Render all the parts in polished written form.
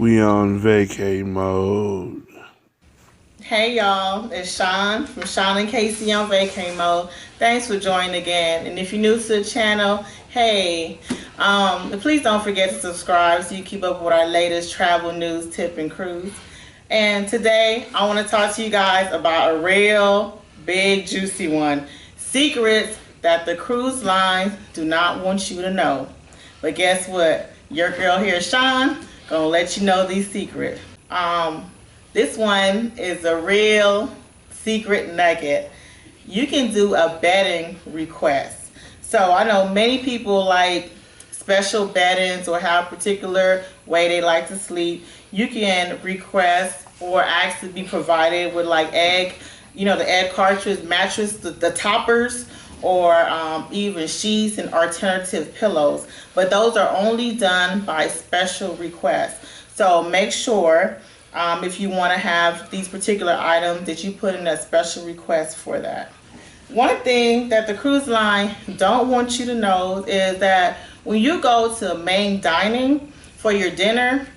We on vacay mode. Hey y'all, it's Shawn from Shawn and Casey on Vacay Mode. Thanks for joining again. And if you're new to the channel, hey, please don't forget to subscribe so you keep up with our latest travel news, tip, and cruise. And today I want to talk to you guys about a real big juicy one. Secrets that the cruise lines do not want you to know. But guess what? Your girl here, Shawn, gonna let you know these secrets. This one is a real secret nugget. You can do a bedding request. So I know many people like special beddings or have a particular way they like to sleep. You can request or ask to be provided with like egg, the egg cartridge mattress, the toppers, or even sheets and alternative pillows. But those are only done by special requests. So make sure if you want to have these particular items that you put in a special request for that. One thing that the cruise line don't want you to know is that when you go to main dining for your dinner,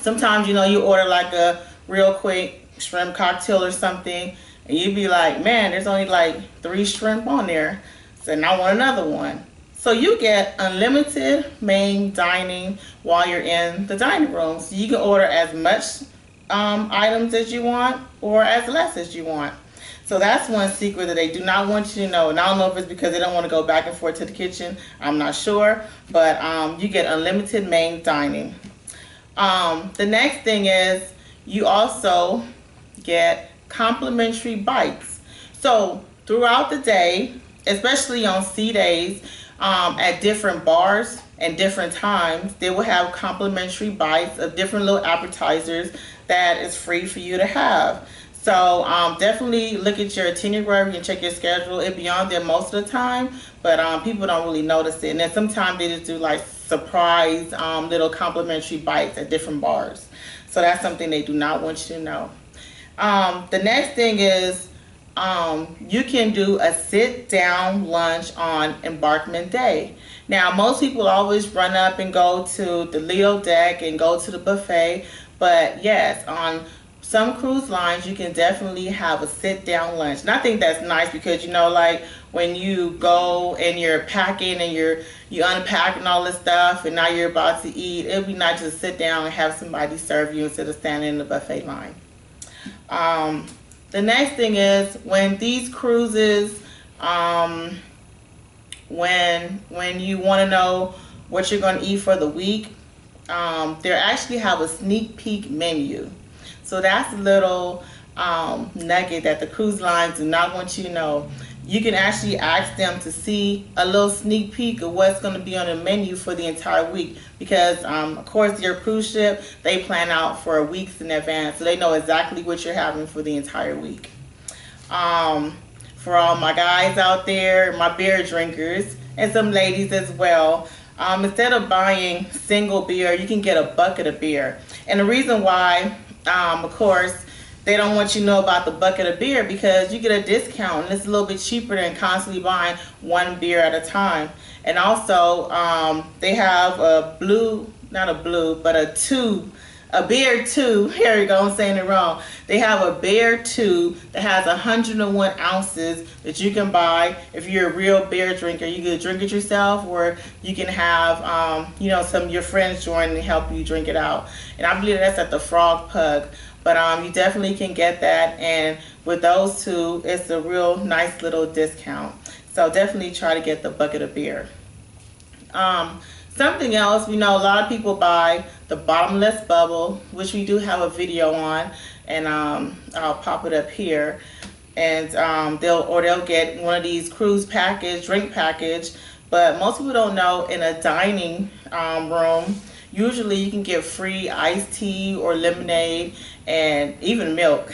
sometimes you order like a real quick shrimp cocktail or something, and you'd be like, man, there's only like 3 shrimp on there, so now I want another one. So you get unlimited main dining while you're in the dining room. So you can order as much items as you want or as less as you want. So that's one secret that they do not want you to know. And I don't know if it's because they don't want to go back and forth to the kitchen. I'm not sure. But you get unlimited main dining. The next thing is you also get complimentary bites. So throughout the day, especially on sea days, at different bars and different times, they will have complimentary bites of different little appetizers that is free for you to have. So definitely look at your itinerary and check your schedule. It'll be on there most of the time, but people don't really notice it. And then sometimes they just do like surprise little complimentary bites at different bars. So that's something they do not want you to know. The next thing is you can do a sit-down lunch on embarkment day. Now, most people always run up and go to the Lido deck and go to the buffet, but yes, on some cruise lines, you can definitely have a sit-down lunch. And I think that's nice because, like when you go and you're packing and you unpacking all this stuff and now you're about to eat, it'd be nice to sit down and have somebody serve you instead of standing in the buffet line. The next thing is when these cruises, when you want to know what you're going to eat for the week, they actually have a sneak peek menu. So that's a little nugget that the cruise lines do not want you to know. You can actually ask them to see a little sneak peek of what's going to be on the menu for the entire week, because of course your cruise ship, they plan out for weeks in advance, so they know exactly what you're having for the entire week. For all my guys out there, my beer drinkers, and some ladies as well, instead of buying single beer, you can get a bucket of beer. And the reason why, of course, they don't want you to know about the bucket of beer, because you get a discount and it's a little bit cheaper than constantly buying one beer at a time. And also they have a beer tube. Here you go, I'm saying it wrong. They have a beer tube that has 101 ounces that you can buy. If you're a real beer drinker, you can drink it yourself, or you can have some of your friends join and help you drink it out. And I believe that's at the Frog Pug. But you definitely can get that, and with those two, it's a real nice little discount. So definitely try to get the bucket of beer. Something else, a lot of people buy the bottomless bubble, which we do have a video on, and I'll pop it up here. And they'll get one of these cruise drink package. But most people don't know, in a dining room, usually you can get free iced tea or lemonade and even milk.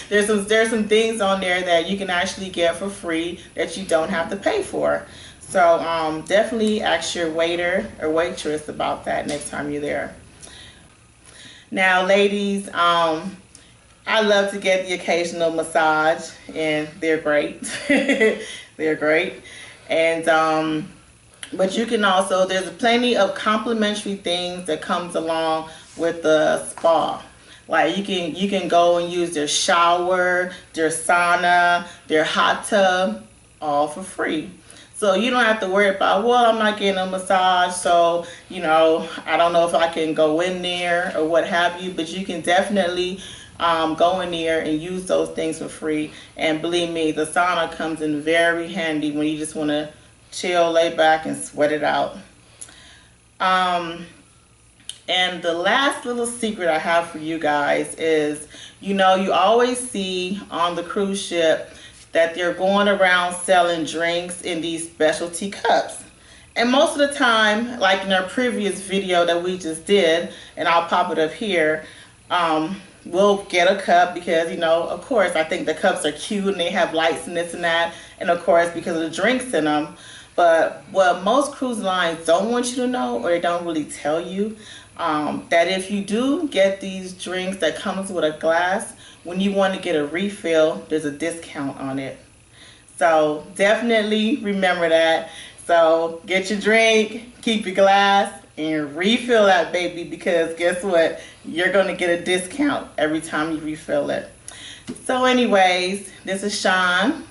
There's some things on there that you can actually get for free that you don't have to pay for. So definitely ask your waiter or waitress about that next time you're there. Now, ladies, I love to get the occasional massage, and they're great. They're great. And but you can also, there's plenty of complimentary things that comes along with the spa. Like you can go and use their shower, their sauna, their hot tub, all for free. So you don't have to worry about, well, I'm not getting a massage, so, you know, I don't know if I can go in there or what have you, but you can definitely go in there and use those things for free. And believe me, the sauna comes in very handy when you just want to chill, lay back, and sweat it out. And the last little secret I have for you guys is, you know, you always see on the cruise ship that they're going around selling drinks in these specialty cups. And most of the time, like in our previous video that we just did, and I'll pop it up here, we'll get a cup because, you know, of course, I think the cups are cute and they have lights and this and that. And of course, because of the drinks in them. But what most cruise lines don't want you to know, or they don't really tell you, that if you do get these drinks that comes with a glass, when you want to get a refill, there's a discount on it. So definitely remember that. So get your drink, keep your glass, and refill that baby, because guess what? You're going to get a discount every time you refill it. So anyways, this is Shawn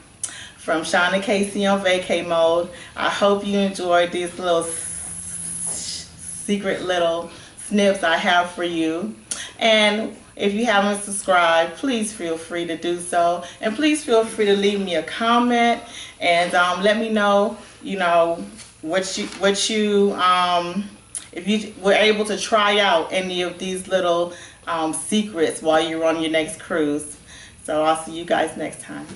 from Shawn and Casey on Vacay Mode. I hope you enjoyed these little secret little snips I have for you. And if you haven't subscribed, please feel free to do so. And please feel free to leave me a comment and let me know, you know, if you were able to try out any of these little secrets while you're on your next cruise. So I'll see you guys next time.